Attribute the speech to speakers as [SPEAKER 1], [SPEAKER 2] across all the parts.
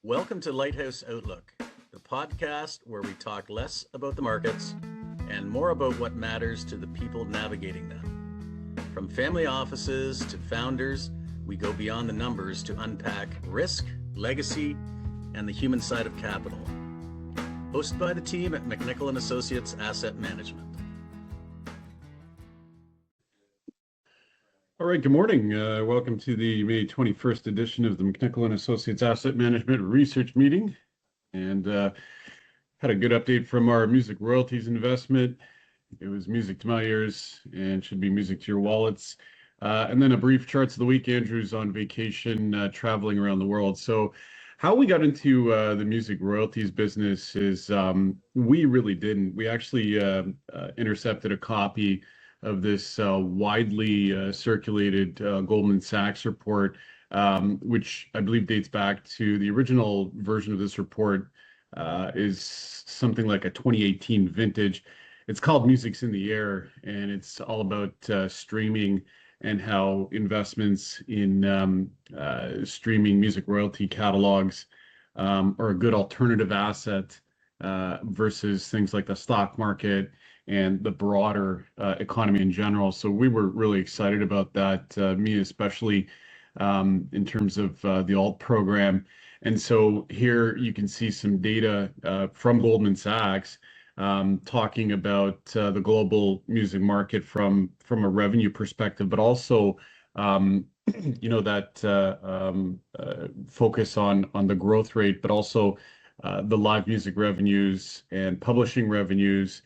[SPEAKER 1] Welcome to Lighthouse Outlook, the podcast where we talk less about the markets and more about what matters to the people navigating them. From family offices to founders, we go beyond the numbers to unpack risk, legacy, and the human side of capital. Hosted by the team at McNichol & Associates Asset Management.
[SPEAKER 2] All right, good morning. Welcome to the May 21st edition of the McNichol & Associates Asset Management Research Meeting. And had a good update from our music royalties investment. It was music to my ears and should be music to your wallets. And then a brief charts of the week. Andrew's on vacation, traveling around the world. So how we got into the music royalties business is we really didn't. We actually intercepted a copy of this widely circulated Goldman Sachs report, which I believe dates back to the original version of this report is something like a 2018 vintage. It's called Music's in the Air, and it's all about streaming and how investments in streaming music royalty catalogs are a good alternative asset versus things like the stock market and the broader economy in general. So we were really excited about that, me especially, in terms of the alt program. And so here you can see some data from Goldman Sachs talking about the global music market from a revenue perspective, but also that focus on the growth rate, but also the live music revenues and publishing revenues.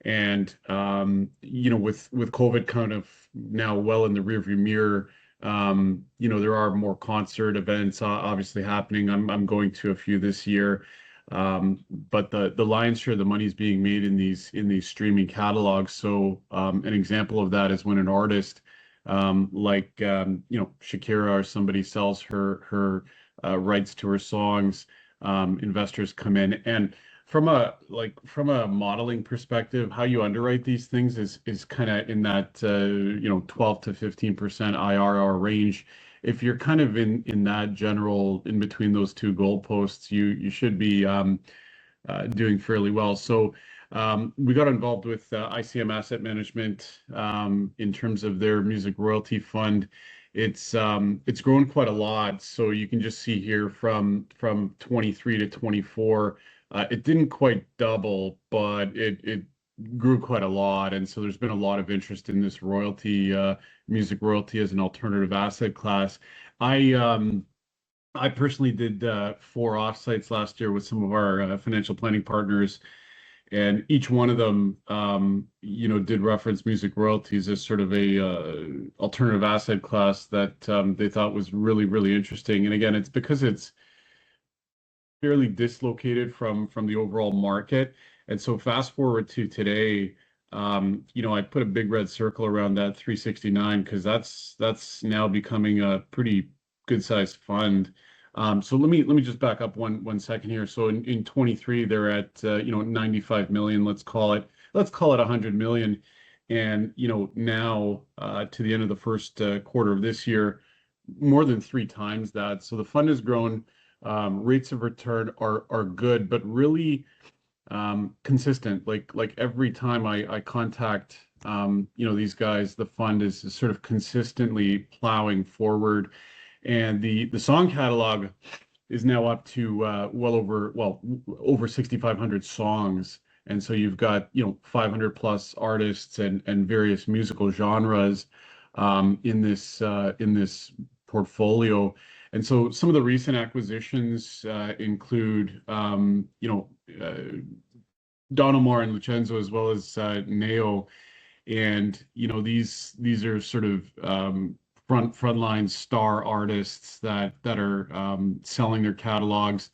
[SPEAKER 2] And with COVID kind of now well in the rearview mirror, there are more concert events obviously happening. I'm going to a few this year, but the lion's share of the money is being made in these streaming catalogs. So an example of that is when an artist like Shakira or somebody sells her rights to her songs, investors come in. And from a modeling perspective, how you underwrite these things is kind of in that 12 to 15% IRR range. If you're kind of in that general in between those two goalposts, you should be doing fairly well. So we got involved with ICM Asset Management in terms of their music royalty fund. It's grown quite a lot. So you can just see here from 23 to 24. It didn't quite double, but it grew quite a lot. And so there's been a lot of interest in this royalty, music royalty as an alternative asset class. I personally did 4 offsites last year with some of our financial planning partners, and each one of them, did reference music royalties as sort of a alternative asset class that they thought was really, really interesting. And again, it's because it's fairly dislocated from the overall market. And so fast forward to today, I put a big red circle around that 369 because that's now becoming a pretty good sized fund. So let me just back up one second here. So in 23 they're at 95 million, let's call it 100 million. And now to the end of the first quarter of this year, more than 3 times that. So the fund has grown. Rates of return are good, but really consistent. Like every time I contact these guys, the fund is sort of consistently plowing forward, and the song catalog is now up to over 6,500 songs. And so you've got 500 plus artists and various musical genres in this portfolio. And so some of the recent acquisitions include, Don Omar and Lucenzo, as well as Neo. And, these are sort of frontline star artists that are selling their catalogs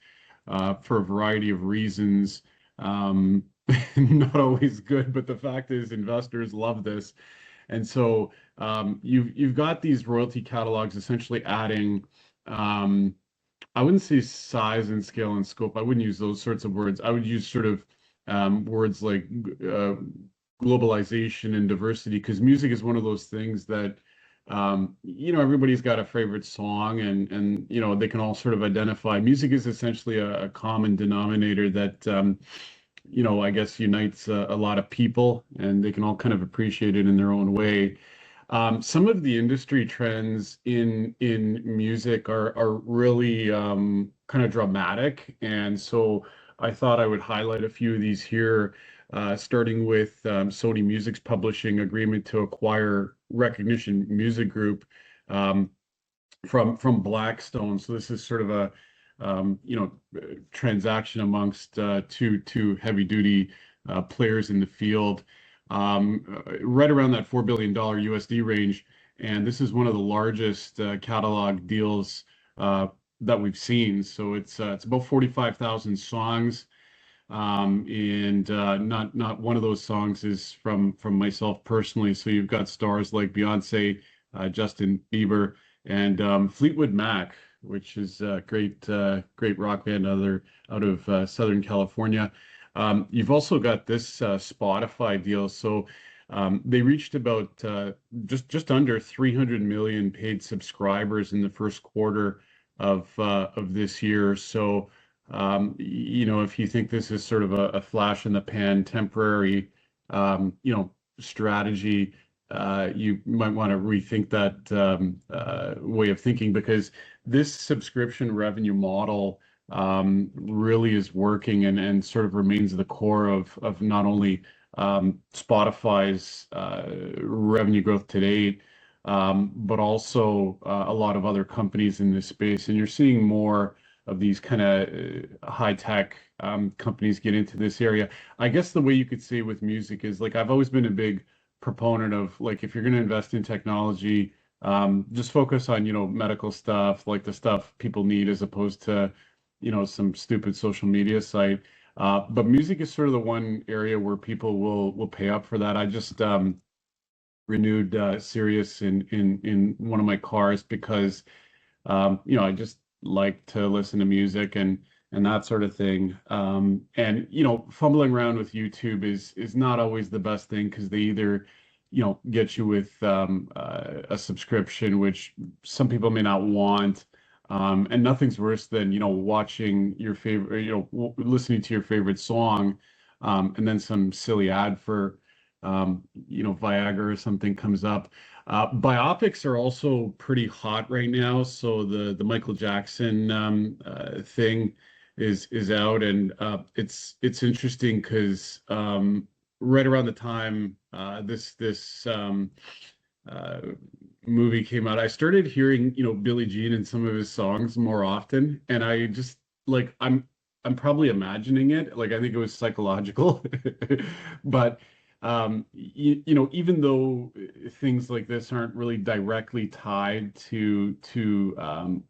[SPEAKER 2] for a variety of reasons. Not always good, but the fact is investors love this. And so you've got these royalty catalogs essentially adding, I wouldn't say size and scale and scope. I wouldn't use those sorts of words. I would use sort of words like globalization and diversity, because music is one of those things that everybody's got a favorite song, and they can all sort of identify. Music is essentially a common denominator that I guess unites a lot of people, and they can all kind of appreciate it in their own way. Some of the industry trends in music are really kind of dramatic, and so I thought I would highlight a few of these here, starting with Sony Music's publishing agreement to acquire Recognition Music Group um, from Blackstone. So this is sort of a transaction amongst two heavy duty players in the field, right around that $4 billion USD range. And this is one of the largest catalog deals that we've seen. So it's about 45,000 songs. And not one of those songs is from myself personally. So you've got stars like Beyonce, Justin Bieber, and Fleetwood Mac, which is a great rock band out of Southern California. You've also got this Spotify deal. So they reached about just under 300 million paid subscribers in the first quarter of this year. So if you think this is sort of a flash in the pan, temporary, strategy, you might want to rethink that way of thinking, because this subscription revenue model really is working and sort of remains the core of not only Spotify's revenue growth to date, but also a lot of other companies in this space. And you're seeing more of these kind of high-tech companies get into this area. I guess the way you could say with music is, like, I've always been a big proponent of, like, if you're going to invest in technology, just focus on, medical stuff, like the stuff people need, as opposed to, some stupid social media site. But music is sort of the one area where people will pay up for that. I just renewed Sirius in one of my cars because I just like to listen to music and that sort of thing. And fumbling around with YouTube is not always the best thing, because they either get you with a subscription, which some people may not want. And nothing's worse than watching your favorite, listening to your favorite song, and then some silly ad for Viagra or something comes up. Biopics are also pretty hot right now. So the Michael Jackson thing is out, and it's interesting because right around the time this movie came out, I started hearing Billie Jean and some of his songs more often, and I just, like, I'm probably imagining it. Like, I think it was psychological, but even though things like this aren't really directly tied to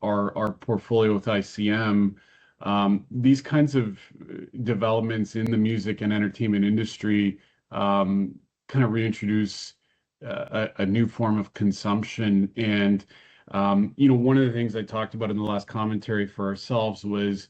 [SPEAKER 2] our portfolio with ICM, these kinds of developments in the music and entertainment industry kind of reintroduce a new form of consumption. And one of the things I talked about in the last commentary for ourselves was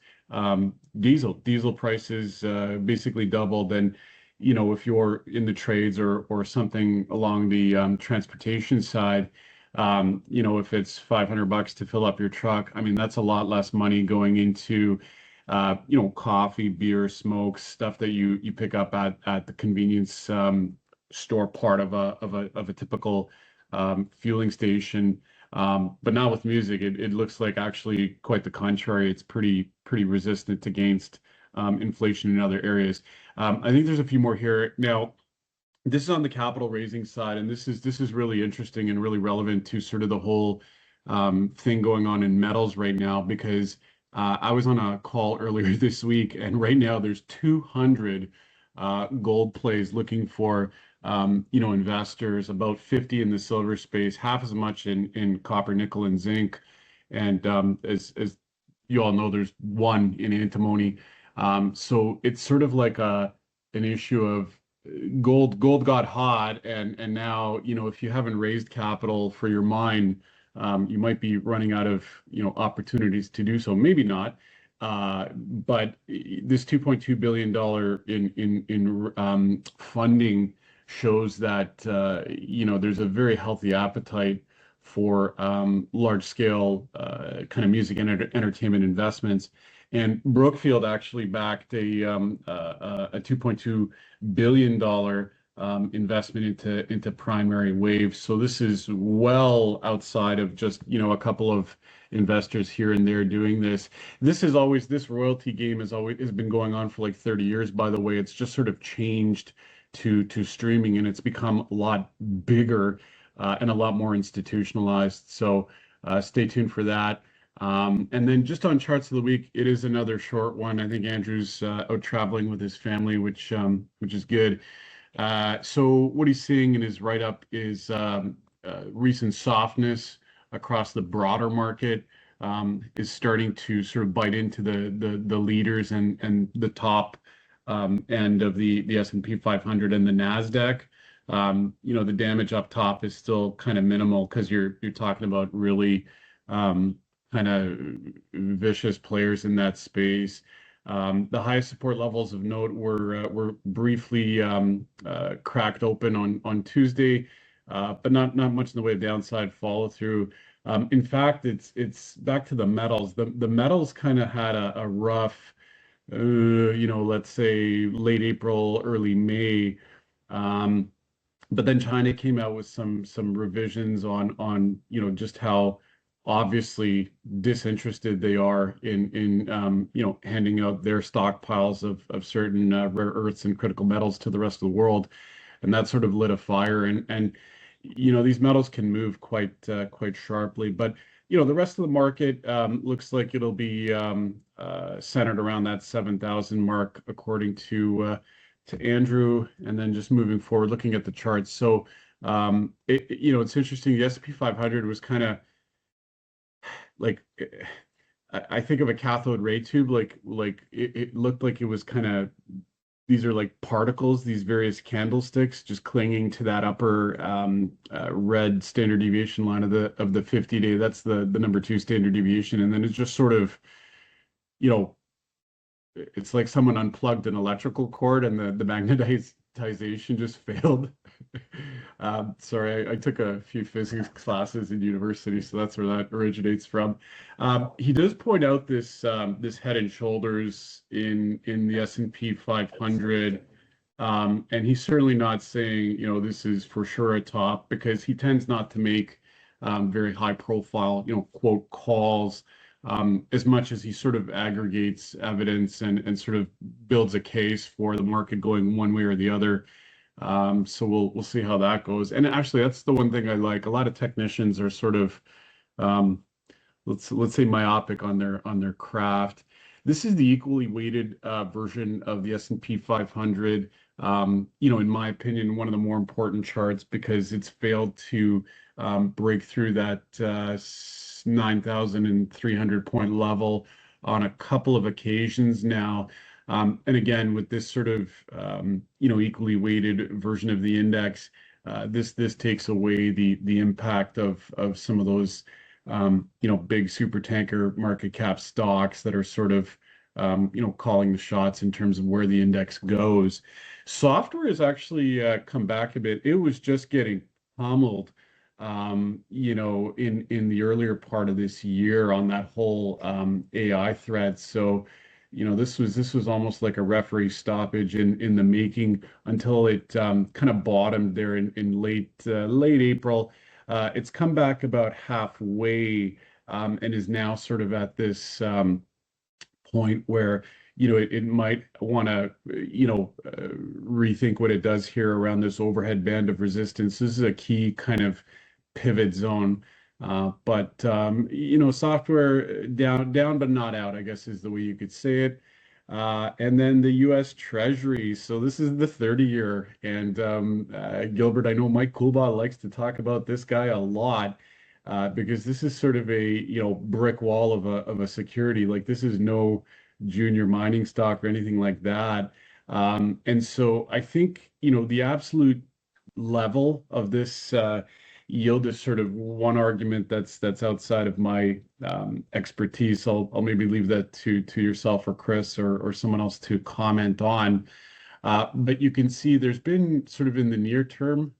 [SPEAKER 2] diesel prices basically doubled. And if you're in the trades or something along the transportation side, if it's $500 to fill up your truck, I mean, that's a lot less money going into coffee, beer, smokes, stuff that you pick up at the convenience store part of a typical fueling station. But now with music, it looks like actually quite the contrary. It's pretty resistant against inflation in other areas. I think there's a few more here. Now, this is on the capital raising side, and this is really interesting and really relevant to sort of the whole thing going on in metals right now, because I was on a call earlier this week, and right now there's 200 gold plays looking for investors, about 50 in the silver space, half as much in copper, nickel, and zinc. And as you all know, there's one in antimony. So it's sort of like an issue of gold got hot, and now if you haven't raised capital for your mine, you might be running out of opportunities to do so. Maybe not, but this $2.2 billion in funding shows that there's a very healthy appetite for large scale kind of music and entertainment investments. And Brookfield actually backed a $2.2 billion investment into primary waves. So this is well outside of just, a couple of investors here and there doing this. This royalty game has been going on for like 30 years, by the way. It's just sort of changed to streaming, and it's become a lot bigger and a lot more institutionalized. So stay tuned for that. And then just on charts of the week, it is another short one. I think Andrew's out traveling with his family, which is good. So what he's seeing in his write-up is recent softness across the broader market is starting to sort of bite into the leaders and the top end of the S&P 500 and the Nasdaq. The damage up top is still kind of minimal because you're talking about really kind of vicious players in that space. The highest support levels of note were briefly cracked open on Tuesday, but not much in the way of downside follow through. In fact, it's back to the metals. The metals kind of had a rough, let's say late April, early May. But then China came out with some revisions on just how obviously disinterested they are in handing out their stockpiles of certain rare earths and critical metals to the rest of the world, and that sort of lit a fire. And these metals can move quite sharply, but the rest of the market looks like it'll be centered around that 7,000 mark, according to Andrew. And then just moving forward, looking at the charts. So it's interesting. The S&P 500 was kind of like, I think of a cathode ray tube, like it looked like it was kind of, these are like particles, these various candlesticks just clinging to that upper red standard deviation line of the 50-day. That's the number 2 standard deviation. And then it's just sort of, it's like someone unplugged an electrical cord and the magnetization just failed. Sorry, I took a few physics classes in university, so that's where that originates from. He does point out this head and shoulders in the S&P 500, and he's certainly not saying this is for sure a top, because he tends not to make very high profile quote calls. As much as he sort of aggregates evidence and sort of builds a case for the market going one way or the other. So we'll see how that goes. And actually, that's the one thing I like. A lot of technicians are sort of let's say myopic on their craft. This is the equally weighted version of the S&P 500. In my opinion, one of the more important charts, because it's failed to break through that 9,300 point level on a couple of occasions now. And again, with this sort of equally weighted version of the index, this takes away the impact of some of those big super tanker market cap stocks that are sort of calling the shots in terms of where the index goes. Software has actually come back a bit. It was just getting pummeled in the earlier part of this year on that whole AI thread. So this was almost like a referee stoppage in the making, until it kind of bottomed there in late April. It's come back about halfway and is now sort of at this point where it might want to rethink what it does here around this overhead band of resistance. This is a key kind of pivot zone. But software down but not out, I guess is the way you could say it. And then the U.S. Treasury. So this is the 30-year, and Gilbert, I know Mike Coolbaugh likes to talk about this guy a lot because this is sort of a brick wall of a security. Like, this is no junior mining stock or anything like that. And so I think the absolute level of this yield is sort of one argument that's outside of my expertise. I'll maybe leave that to yourself or Chris or someone else to comment on. But you can see there's been sort of in the near term,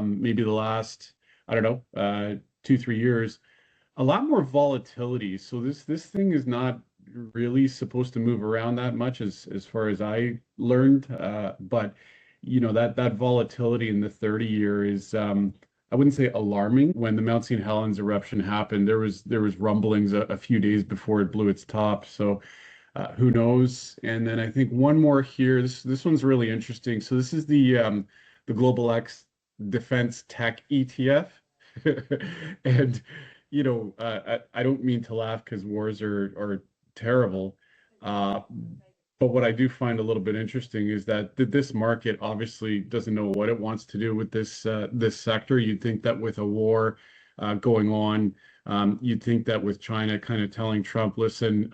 [SPEAKER 2] maybe the last, I don't know, 2-3 years, a lot more volatility. So this thing is not really supposed to move around that much as far as I learned. But that volatility in the 30-year is I wouldn't say alarming. When the Mount St. Helens eruption happened, there was rumblings a few days before it blew its top. So who knows? And then I think one more here. This one's really interesting. So this is the Global X Defense Tech ETF. And I don't mean to laugh because wars are terrible. Uh, but what I do find a little bit interesting is that this market obviously doesn't know what it wants to do with this sector. You'd think that with a war going on, you'd think that with China kind of telling Trump, listen,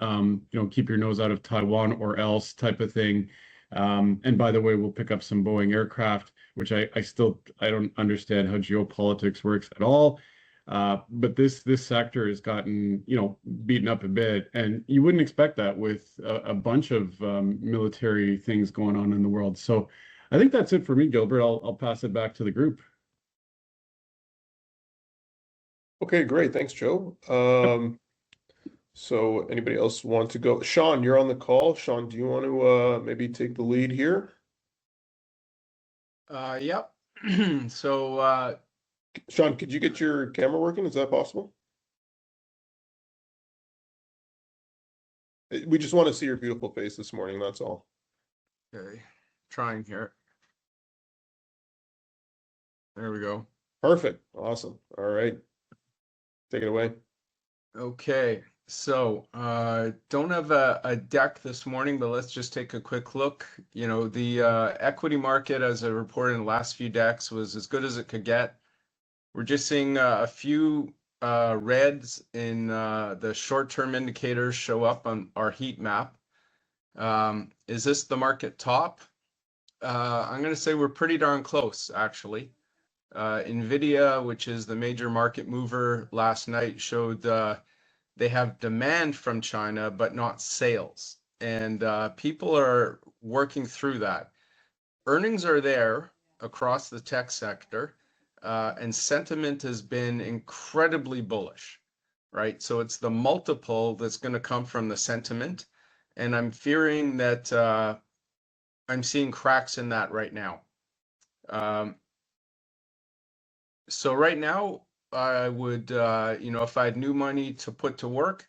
[SPEAKER 2] keep your nose out of Taiwan or else type of thing. And by the way, we'll pick up some Boeing aircraft, which I don't understand how geopolitics works at all. But this sector has gotten, beaten up a bit, and you wouldn't expect that with a bunch of military things going on in the world. So I think that's it for me, Gilbert. I'll pass it back to the group.
[SPEAKER 3] Okay, great. Thanks, Joe. So anybody else want to go? Sean, you're on the call. Sean, do you want to maybe take the lead here?
[SPEAKER 4] Yep. So
[SPEAKER 3] Sean, could you get your camera working? Is that possible? We just want to see your beautiful face this morning, that's all.
[SPEAKER 4] okay, trying here. There we go.
[SPEAKER 3] Perfect. Awesome. All right. Take it away.
[SPEAKER 4] Okay, so don't have a deck this morning, but let's just take a quick look. The equity market, as I reported in the last few decks, was as good as it could get. We're just seeing a few reds in the short-term indicators show up on our heat map. Is this the market top? I'm going to say we're pretty darn close, actually. NVDA, which is the major market mover, last night showed they have demand from China, but not sales. And people are working through that. Earnings are there across the tech sector. And sentiment has been incredibly bullish, right? So it's the multiple that's going to come from the sentiment. And I'm fearing that I'm seeing cracks in that right now. So right now, I would, if I had new money to put to work,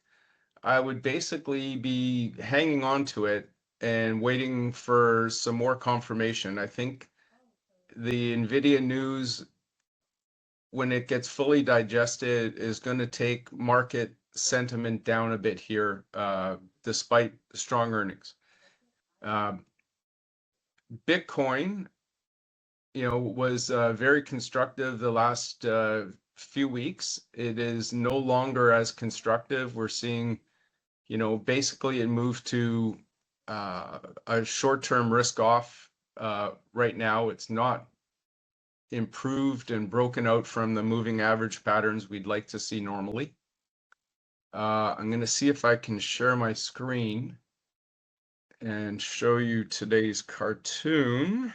[SPEAKER 4] I would basically be hanging on to it and waiting for some more confirmation. I think the NVIDIA news, when it gets fully digested, is going to take market sentiment down a bit here, despite strong earnings. Bitcoin, was very constructive the last few weeks. It is no longer as constructive. We're seeing, basically it moved to a short-term risk off right now. It's not improved and broken out from the moving average patterns we'd like to see normally. I'm going to see if I can share my screen and show you today's cartoon.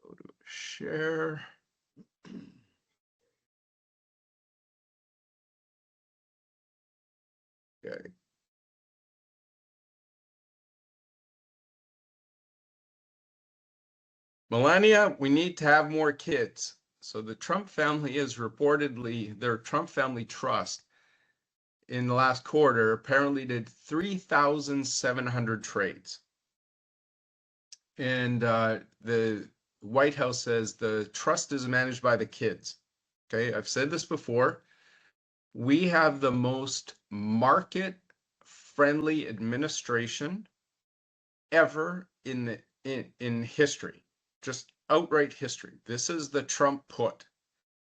[SPEAKER 4] Go to share. Okay. Melania, we need to have more kids. So the Trump family is reportedly, their Trump family trust in the last quarter apparently did 3,700 trades. And the White House says the trust is managed by the kids. Okay, I've said this before. We have the most market-friendly administration ever in history. Just outright history. This is the Trump put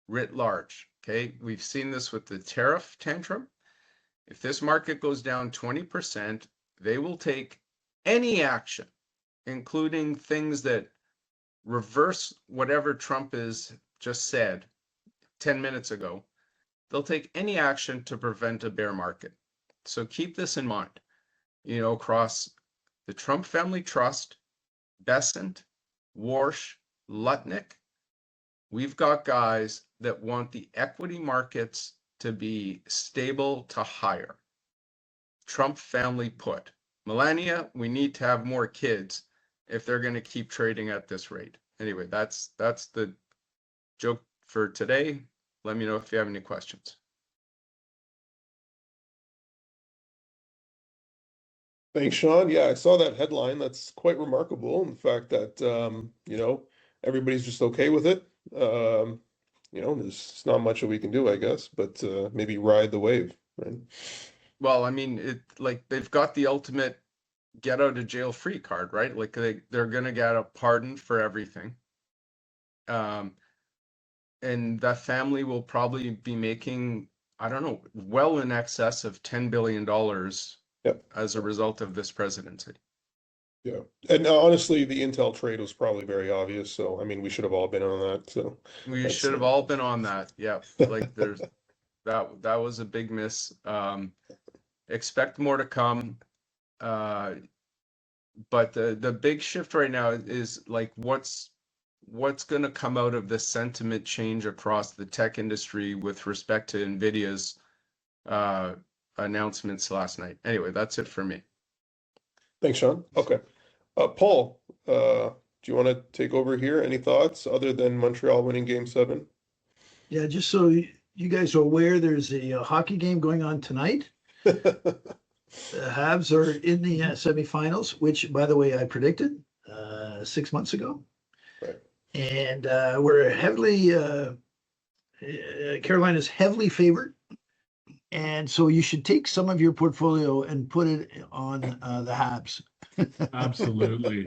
[SPEAKER 4] writ large. Okay, we've seen this with the tariff tantrum. If this market goes down 20%, they will take any action, including things that reverse whatever Trump has just said 10 minutes ago. They'll take any action to prevent a bear market. So keep this in mind, across the Trump family trust, Besant, Warsh, Lutnick, we've got guys that want the equity markets to be stable to higher. Trump family put. Melania, we need to have more kids if they're going to keep trading at this rate. Anyway, that's the joke for today. Let me know if you have any questions.
[SPEAKER 3] Thanks, Sean. Yeah, I saw that headline. That's quite remarkable. And the fact that, everybody's just okay with it. There's not much that we can do, I guess, but maybe ride the wave, right?
[SPEAKER 4] Well, I mean, they've got the ultimate get out of jail free card, right? Like they're gonna get a pardon for everything. And that family will probably be making, I don't know, well in excess of $10 billion as a result of this presidency.
[SPEAKER 3] Yeah. And honestly, the Intel trade was probably very obvious. So, I mean, we should have all been on that. So
[SPEAKER 4] we should have all been on that. Yeah. Like there's that was a big miss. Expect more to come. But the big shift right now is like what's going to come out of the sentiment change across the tech industry with respect to NVIDIA's announcements last night. Anyway, that's it for me.
[SPEAKER 3] Thanks, Sean. Okay. Paul, do you want to take over here? Any thoughts other than Montreal winning Game 7?
[SPEAKER 5] Yeah, just so you guys are aware, there's a hockey game going on tonight. The Habs are in the semifinals, which, by the way, I predicted 6 months ago.
[SPEAKER 3] Right.
[SPEAKER 5] And we're heavily, Carolina's heavily favored. And so you should take some of your portfolio and put it on the Habs.
[SPEAKER 2] Absolutely.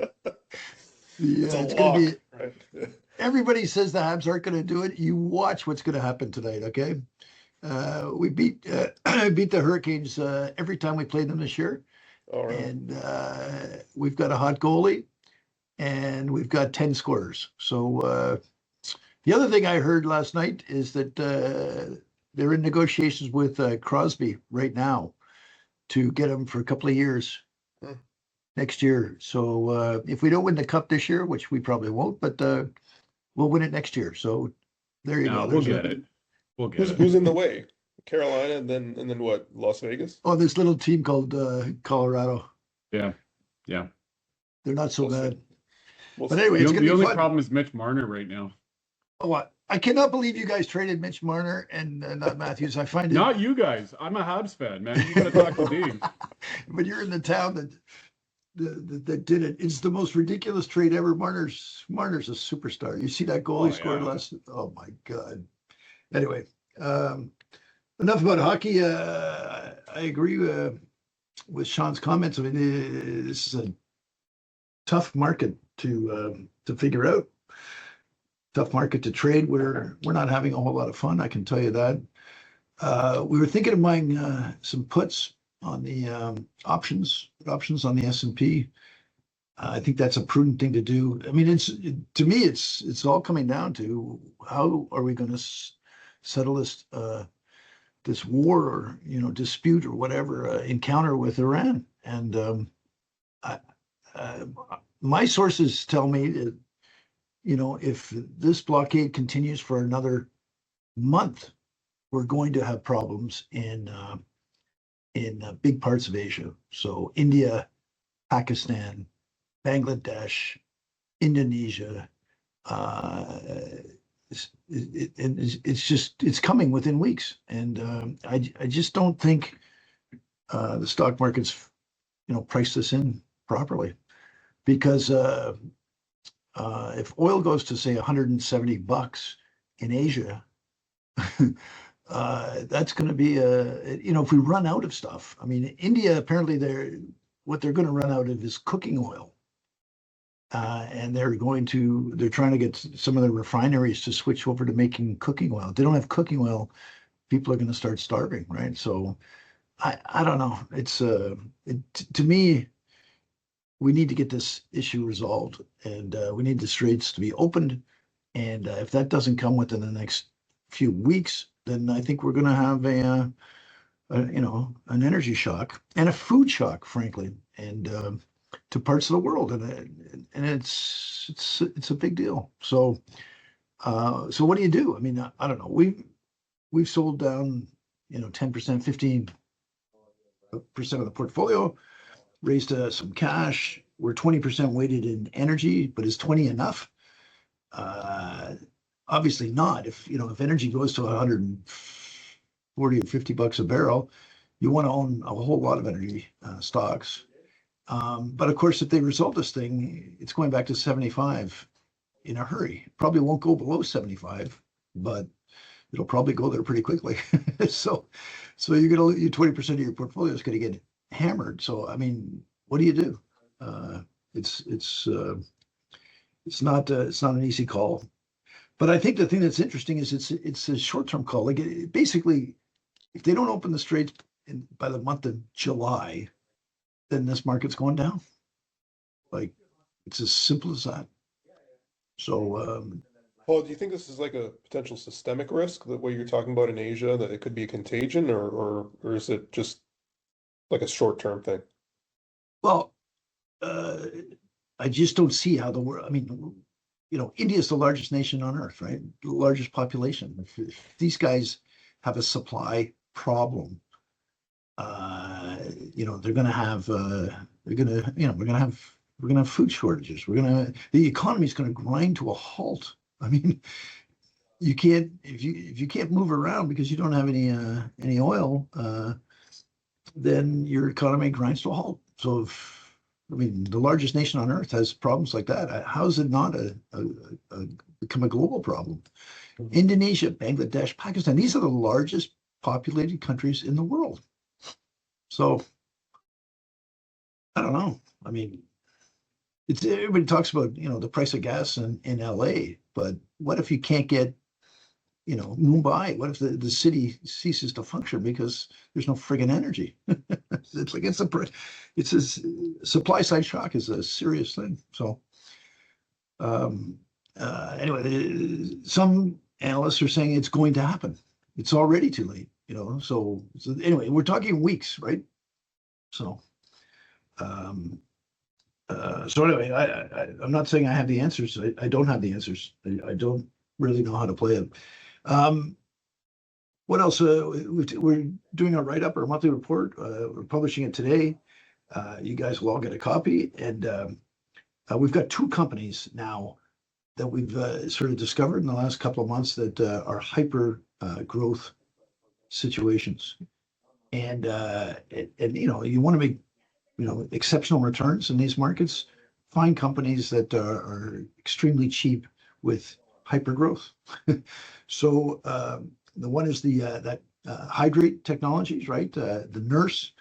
[SPEAKER 5] Yeah, it's going to be. Right? Everybody says the Habs aren't going to do it. You watch what's going to happen tonight, okay? We beat the Hurricanes every time we played them this year.
[SPEAKER 3] All right.
[SPEAKER 5] And we've got a hot goalie, and we've got 10 scorers. So the other thing I heard last night is that they're in negotiations with Crosby right now to get him for a couple of years next year. So if we don't win the cup this year, which we probably won't, but we'll win it next year. So there you go.
[SPEAKER 2] We'll get it. We'll get it.
[SPEAKER 3] Who's in the way? Carolina, and then what? Las Vegas?
[SPEAKER 5] Oh, this little team called Colorado.
[SPEAKER 2] Yeah.
[SPEAKER 5] They're not so bad.
[SPEAKER 3] We'll
[SPEAKER 5] but anyway, it's going to be fun.
[SPEAKER 2] The only problem is Mitch Marner right now.
[SPEAKER 5] Oh, what? I cannot believe you guys traded Mitch Marner and not Matthews. I find it.
[SPEAKER 2] Not you guys. I'm a Habs fan, man. You got to talk to me.
[SPEAKER 5] But you're in the town that did it. It's the most ridiculous trade ever. Marner's a superstar. You see that goal he scored last? Oh my God. Anyway, enough about hockey. I agree with Sean's comments. I mean, this is a tough market to figure out. Tough market to trade. We're not having a whole lot of fun. I can tell you that. We were thinking of buying some puts on the options on the S&P. I think that's a prudent thing to do. I mean, to me, it's all coming down to how are we going to settle this war or dispute or whatever encounter with Iran. And my sources tell me that if this blockade continues for another month, we're going to have problems in big parts of Asia. So India, Pakistan, Bangladesh, Indonesia. It's coming within weeks, and I just don't think the stock market's priced this in properly, because if oil goes to say $170 in Asia, that's going to be if we run out of stuff. I mean, India apparently what they're going to run out of is cooking oil. And they're trying to get some of the refineries to switch over to making cooking oil. If they don't have cooking oil, people are going to start starving, right? So I don't know. It's to me, we need to get this issue resolved, and we need the straits to be opened. And if that doesn't come within the next few weeks, then I think we're going to have an energy shock and a food shock, frankly, and to parts of the world, and it's a big deal. So So what do you do? I mean, I don't know. We've sold down, 10%, 15% of the portfolio, raised some cash. We're 20% weighted in energy, but is 20 enough? Obviously not. If energy goes to 140 or $50 a barrel, you want to own a whole lot of energy stocks. But of course, if they resolve this thing, it's going back to 75 in a hurry. Probably won't go below 75, but it'll probably go there pretty quickly. So you're going to 20% of your portfolio is going to get hammered. So I mean, what do you do? It's not an easy call. But I think the thing that's interesting is it's a short-term call. Like basically, if they don't open the straits by the month of July, then this market's going down. Like it's as simple as that. So,
[SPEAKER 3] Paul, do you think this is like a potential systemic risk, that what you're talking about in Asia, that it could be a contagion, or is it just like a short-term thing?
[SPEAKER 5] well, I just don't see how the world. I mean, India is the largest nation on earth, right? The largest population. If these guys have a supply problem, they're going to have. We're going to have food shortages. The economy is going to grind to a halt. I mean, you can't if you can't move around because you don't have any oil, then your economy grinds to a halt. So the largest nation on earth has problems like that. How is it not become a global problem? Indonesia, Bangladesh, Pakistan, these are the largest populated countries in the world. So I don't know. I mean, everybody talks about, the price of gas in LA, but what if you can't get, Mumbai? What if the city ceases to function because there's no friggin' energy? It's a supply side shock is a serious thing. So anyway, some analysts are saying it's going to happen. It's already too late, So anyway, we're talking weeks, right? So anyway, I'm not saying I have the answers. I don't have the answers. I don't really know how to play it. What else? We're doing a write-up, our monthly report. We're publishing it today. You guys will all get a copy. And we've got two companies now that we've sort of discovered in the last couple of months that are hyper growth situations. And you want to make exceptional returns in these markets. Find companies that are extremely cheap with hyper growth. So the one is that Hydrate Technologies, right? The Nurse.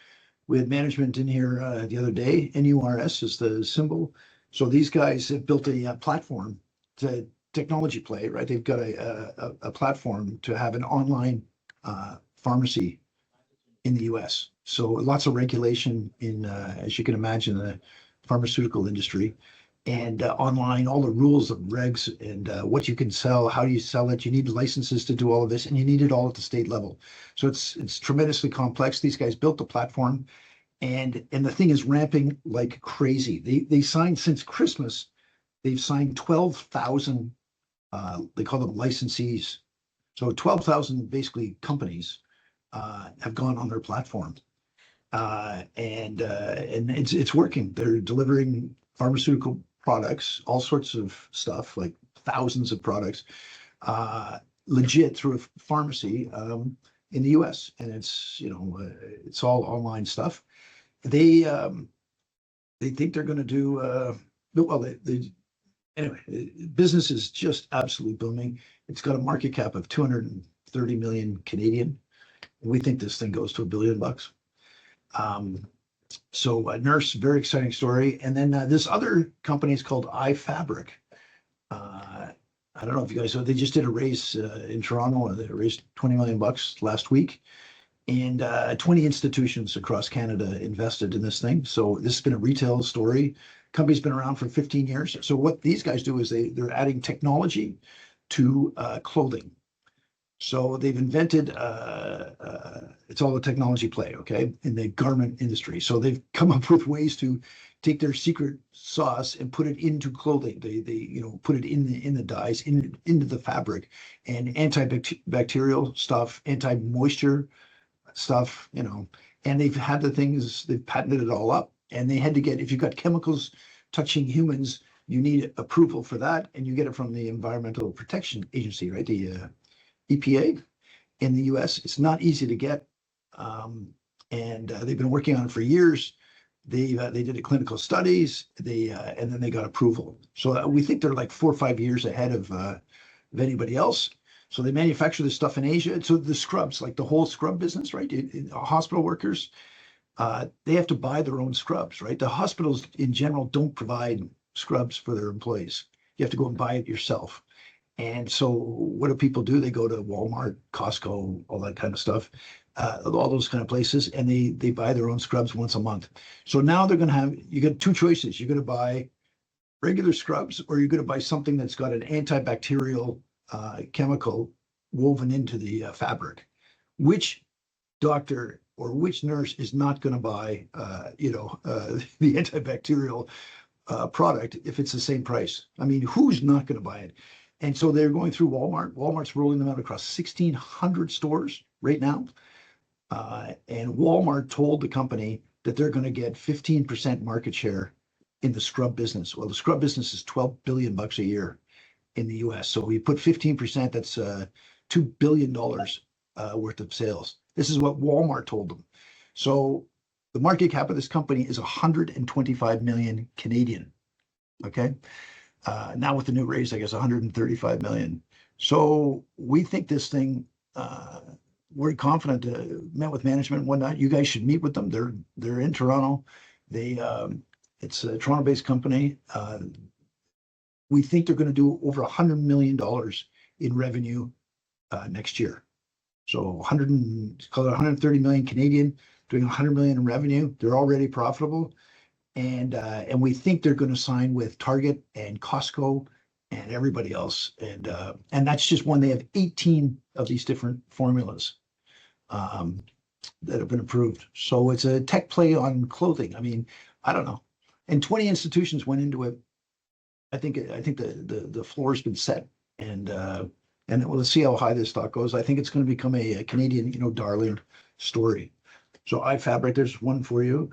[SPEAKER 5] We had management in here the other day. NURS is the symbol. So these guys have built a platform to technology play, right? They've got a platform to have an online pharmacy in the U.S. So lots of regulation in, as you can imagine, the pharmaceutical industry, and online, all the rules of regs and what you can sell, how do you sell it. You need licenses to do all of this, and you need it all at the state level. So it's tremendously complex. These guys built the platform, and the thing is ramping like crazy. They signed since Christmas. They've signed 12,000. They call them licensees. So 12,000 basically companies have gone on their platform, and it's working. They're delivering pharmaceutical products, all sorts of stuff, like thousands of products, legit through a pharmacy in the U.S. And it's it's all online stuff. They think they're going to do well. Anyway, business is just absolutely booming. It's got a market cap of 230 million Canadian. We think this thing goes to $1 billion. So Nurse, very exciting story. And then this other company is called iFabric. I don't know if you guys know, they just did a raise in Toronto. They raised $20 million last week. And 20 institutions across Canada invested in this thing. So this has been a retail story. Company's been around for 15 years. So what these guys do is they're adding technology to clothing. So they've invented, it's all a technology play, okay, in the garment industry. So they've come up with ways to take their secret sauce and put it into clothing. They put it in the dyes, into the fabric, and antibacterial stuff, anti-moisture stuff, and they've had they've patented it all up. And they had to get, if you've got chemicals touching humans, you need approval for that, and you get it from the Environmental Protection Agency, right? The EPA in the US. It's not easy to get. And they've been working on it for years. They did clinical studies, and then they got approval. So we think they're like 4 or 5 years ahead of anybody else. So they manufacture this stuff in Asia. So the scrubs, like the whole scrub business, right? Hospital workers, they have to buy their own scrubs, right? The hospitals in general don't provide scrubs for their employees. You have to go and buy it yourself. And so what do people do? They go to Walmart, Costco, all that kind of stuff, all those kind of places, and they buy their own scrubs once a month. So now they're going to have, you get two choices. You're going to buy regular scrubs, or you're going to buy something that's got an antibacterial chemical woven into the fabric. Which doctor or which nurse is not going to buy, the antibacterial product if it's the same price? I mean, who's not going to buy it? And so they're going through Walmart. Walmart's rolling them out across 1,600 stores right now. And Walmart told the company that they're going to get 15% market share in the scrub business. Well, the scrub business is $12 billion a year in the US. So we put 15%, that's $2 billion worth of sales. This is what Walmart told them. So the market cap of this company is 125 million Canadian. Okay. Now with the new raise, I guess 135 million. So we think this thing, we're confident, met with management and whatnot. You guys should meet with them. They're in Toronto. It's a Toronto-based company. We think they're going to do over $100 million in revenue next year. So call it 130 million Canadian, doing 100 million in revenue. They're already profitable. And we think they're going to sign with Target and Costco and everybody else. And that's just one. They have 18 of these different formulas that have been approved. So it's a tech play on clothing. I mean, I don't know. And 20 institutions went into it. I think the floor has been set, and we'll see how high this stock goes. I think it's going to become a Canadian, darling story. So iFabric, there's one for you.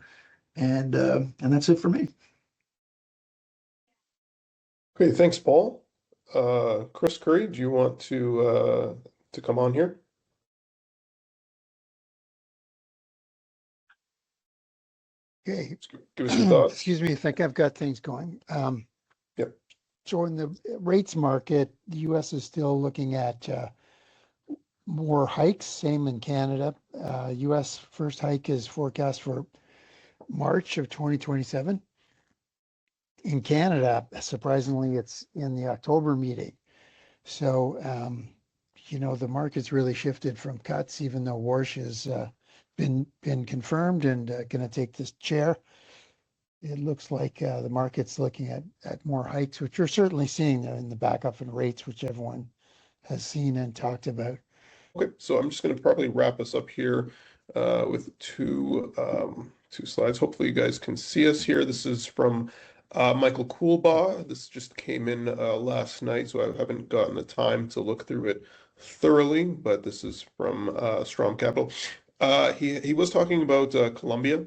[SPEAKER 5] And that's it for me.
[SPEAKER 3] Okay, thanks, Paul. Chris Curry, do you want to come on here?
[SPEAKER 6] Okay.
[SPEAKER 3] Give us your thoughts.
[SPEAKER 6] Excuse me, I think I've got things going.
[SPEAKER 3] Yep.
[SPEAKER 6] So in the rates market, the US is still looking at more hikes, same in Canada. US first hike is forecast for March of 2027. In Canada, surprisingly, it's in the October meeting. So, the market's really shifted from cuts, even though Warsh has been confirmed and going to take this chair. It looks like the market's looking at more hikes, which you're certainly seeing in the backup in rates, which everyone has seen and talked about.
[SPEAKER 3] Okay, so I'm just going to probably wrap us up here with two slides. Hopefully you guys can see us here. This is from Michael Coolbaugh. This just came in last night, so I haven't gotten the time to look through it thoroughly, but this is from Strom Capital. He was talking about Colombia,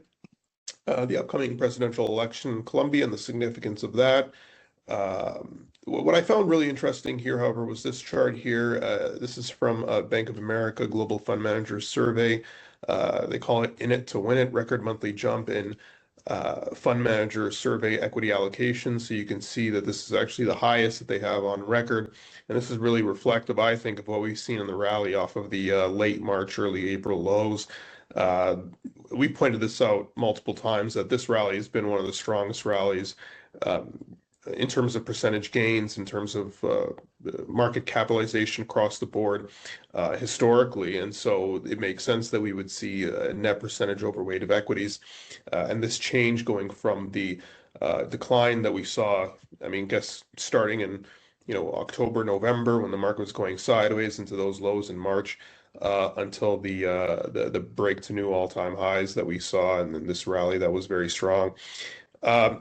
[SPEAKER 3] the upcoming presidential election in Colombia and the significance of that. What I found really interesting here, however, was this chart here. This is from Bank of America Global Fund Managers Survey. They call it "In It to Win It," record monthly jump in fund manager survey equity allocation. So you can see that this is actually the highest that they have on record. And this is really reflective, I think, of what we've seen in the rally off of the late March, early April lows. We pointed this out multiple times that this rally has been one of the strongest rallies in terms of percentage gains, in terms of market capitalization across the board historically. And so it makes sense that we would see a net percentage overweight of equities. And this change going from the decline that we saw, I mean, guess starting in October, November, when the market was going sideways into those lows in March, until the break to new all-time highs that we saw, and then this rally that was very strong.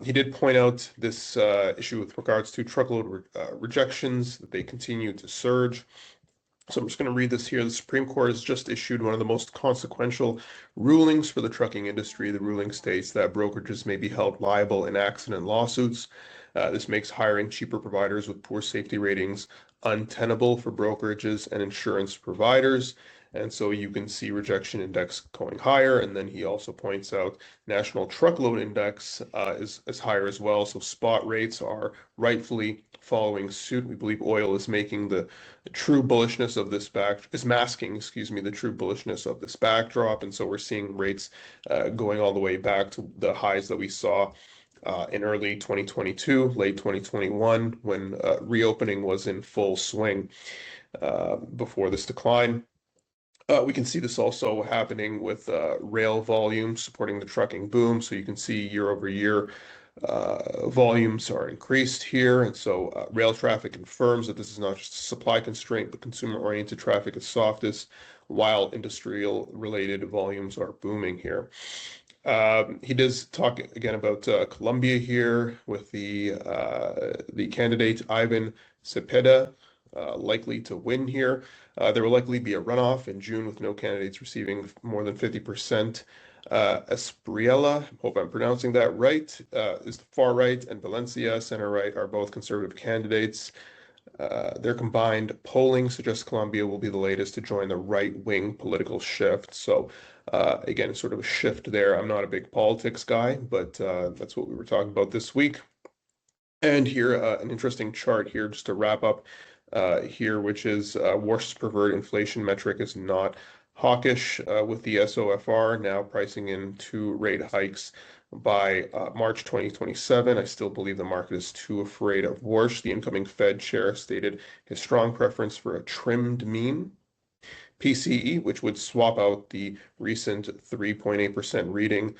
[SPEAKER 3] He did point out this issue with regards to truckload rejections, that they continue to surge. So I'm just going to read this here. The Supreme Court has just issued one of the most consequential rulings for the trucking industry. The ruling states that brokerages may be held liable in accident lawsuits. This makes hiring cheaper providers with poor safety ratings untenable for brokerages and insurance providers. And so you can see rejection index going higher. And then he also points out national truckload index is higher as well. So spot rates are rightfully following suit. We believe oil is making the true bullishness of this masking, the true bullishness of this backdrop. And so we're seeing rates going all the way back to the highs that we saw in early 2022, late 2021, when reopening was in full swing before this decline. We can see this also happening with rail volume supporting the trucking boom. So you can see year over year volumes are increased here. And so rail traffic confirms that this is not just a supply constraint, but consumer-oriented traffic is softest, while industrial-related volumes are booming here. He does talk again about Colombia here with the candidate Ivan Cepeda likely to win here. There will likely be a runoff in June with no candidates receiving more than 50%. Espriella, hope I'm pronouncing that right, is the far right, and Valencia, center right, are both conservative candidates. Their combined polling suggests Colombia will be the latest to join the right-wing political shift. So again, sort of a shift there. I'm not a big politics guy, but that's what we were talking about this week. And here, an interesting chart here just to wrap up here, which is Warsh's preferred inflation metric is not hawkish with the SOFR now pricing in 2 rate hikes by March 2027. I still believe the market is too afraid of Warsh. The incoming Fed chair stated his strong preference for a trimmed mean PCE, which would swap out the recent 3.8% reading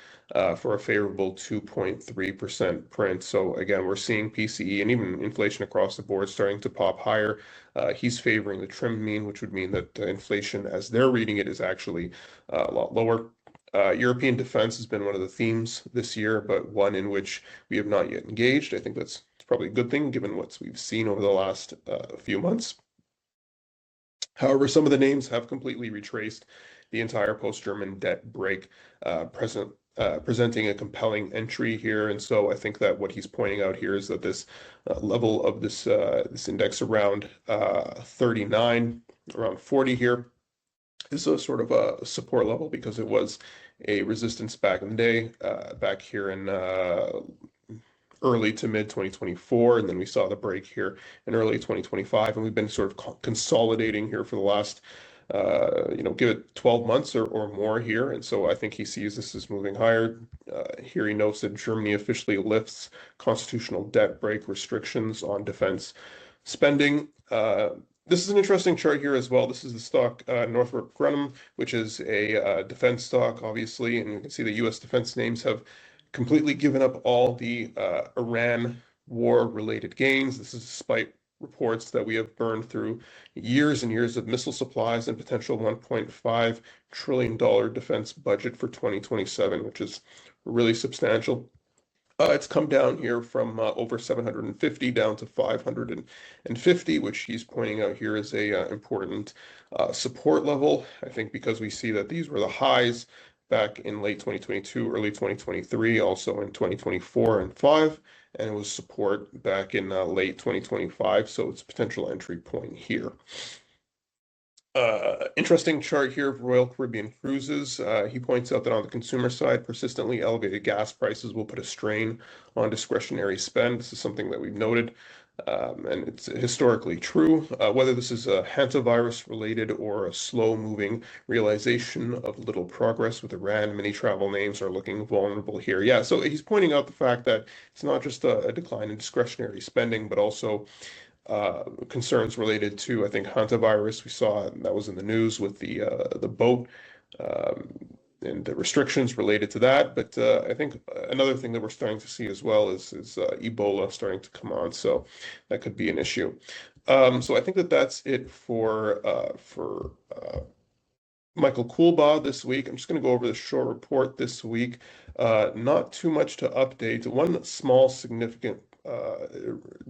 [SPEAKER 3] for a favorable 2.3% print. So again, we're seeing PCE and even inflation across the board starting to pop higher. He's favoring the trimmed mean, which would mean that inflation, as they're reading it, is actually a lot lower. European defense has been one of the themes this year, but one in which we have not yet engaged. I think that's probably a good thing given what we've seen over the last few months. However, some of the names have completely retraced the entire post-German debt break, presenting a compelling entry here. And so I think that what he's pointing out here is that this level of this index around 39, around 40 here, is a sort of a support level because it was a resistance back in the day, back here in early to mid 2024, and then we saw the break here in early 2025, and we've been sort of consolidating here for the last give it 12 months or more here. And so I think he sees this as moving higher. Here he notes that Germany officially lifts constitutional debt break restrictions on defense spending. This is an interesting chart here as well. This is the stock Northrop Grumman, which is a defense stock, obviously, and you can see the U.S. defense names have completely given up all the Iran war-related gains. This is despite reports that we have burned through years and years of missile supplies and potential $1.5 trillion defense budget for 2027, which is really substantial. It's come down here from over 750 down to 550, which he's pointing out here is a important support level. I think because we see that these were the highs back in late 2022, early 2023, also in 2024 and 5, and it was support back in late 2025, so it's a potential entry point here. Interesting chart here of Royal Caribbean Cruises. He points out that on the consumer side, persistently elevated gas prices will put a strain on discretionary spend. This is something that we've noted, and it's historically true. Whether this is a hantavirus related or a slow-moving realization of little progress with Iran, many travel names are looking vulnerable here. Yeah, so he's pointing out the fact that it's not just a decline in discretionary spending, but also concerns related to, I think, hantavirus. We saw that was in the news with the boat the restrictions related to that. But I think another thing that we're starting to see as well is Ebola starting to come on, so that could be an issue. So I think that that's it for Michael Coolbaugh this week. I'm just going to go over the short report this week. Not too much to update. One small significant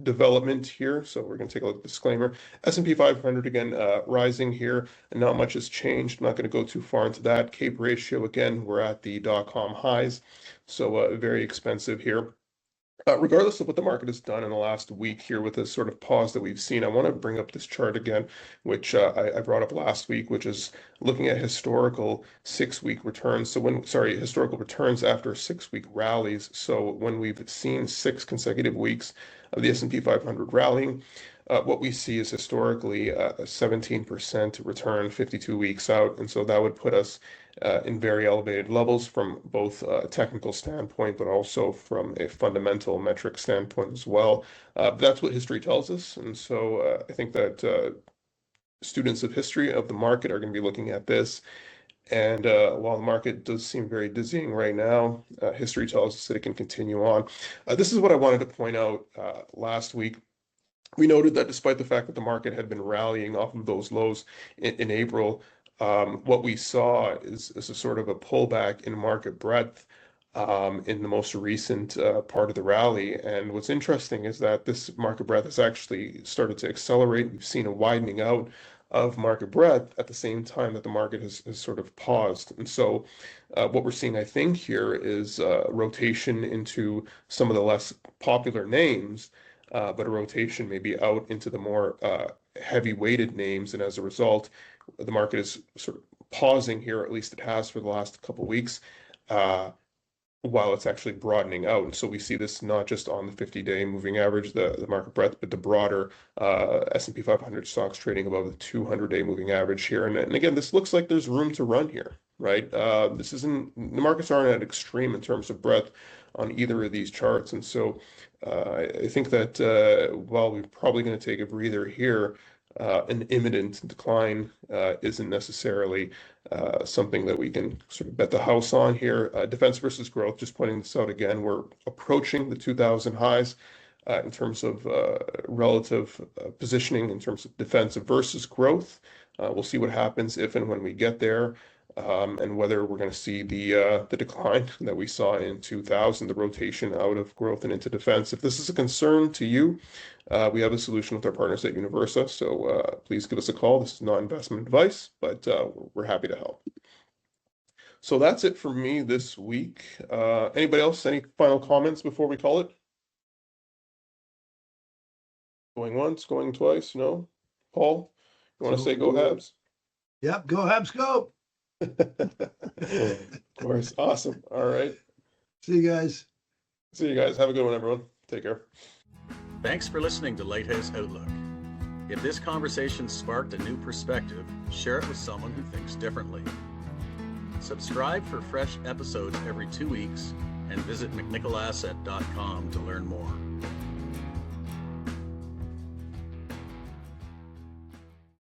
[SPEAKER 3] development here. So we're going to take a look at the disclaimer. S&P 500 again rising here, and not much has changed. I'm not going to go too far into that. Cape ratio again, we're at the .com highs, so very expensive here. Regardless of what the market has done in the last week here with this sort of pause that we've seen, I want to bring up this chart again, which I brought up last week, which is looking at historical 6-week returns. So historical returns after 6-week rallies. So when we've seen 6 consecutive weeks of the S&P 500 rallying, what we see is historically a 17% return 52 weeks out. And so that would put us in very elevated levels from both a technical standpoint, but also from a fundamental metric standpoint as well. That's what history tells us. And so I think that students of history of the market are going to be looking at this. And while the market does seem very dizzying right now, history tells us that it can continue on. This is what I wanted to point out last week. We noted that despite the fact that the market had been rallying off of those lows in April, what we saw is a sort of a pullback in market breadth in the most recent part of the rally. And what's interesting is that this market breadth has actually started to accelerate. We've seen a widening out of market breadth at the same time that the market has sort of paused. And so what we're seeing, I think, here is rotation into some of the less popular names, but a rotation maybe out into the more heavy weighted names. And as a result, the market is sort of pausing here, at least it has for the last couple of weeks, while it's actually broadening out. And so we see this not just on the 50-day moving average, the market breadth, but the broader S&P 500 stocks trading above the 200-day moving average here. And again, this looks like there's room to run here, right? The markets aren't at extreme in terms of breadth on either of these charts. And so I think that while we're probably going to take a breather here, an imminent decline isn't necessarily something that we can sort of bet the house on here. Defense versus growth, just pointing this out again, we're approaching the 2000 highs in terms of relative positioning in terms of defensive versus growth. We'll see what happens if and when we get there. And whether we're going to see the decline that we saw in 2000, the rotation out of growth and into defense. If this is a concern to you, we have a solution with our partners at Universa. So please give us a call. This is not investment advice, but we're happy to help. So that's it for me this week. Anybody else? Any final comments before we call it? Going once, going twice? No? Paul, you want to say go Habs?
[SPEAKER 5] Yep, go Habs, go.
[SPEAKER 3] Of course. Awesome. All right.
[SPEAKER 5] See you guys.
[SPEAKER 3] See you guys. Have a good one, everyone. Take care.
[SPEAKER 1] Thanks for listening to Lighthouse Outlook. If this conversation sparked a new perspective, share it with someone who thinks differently. Subscribe for fresh episodes every 2 weeks and visit mcnickelasset.com to learn more.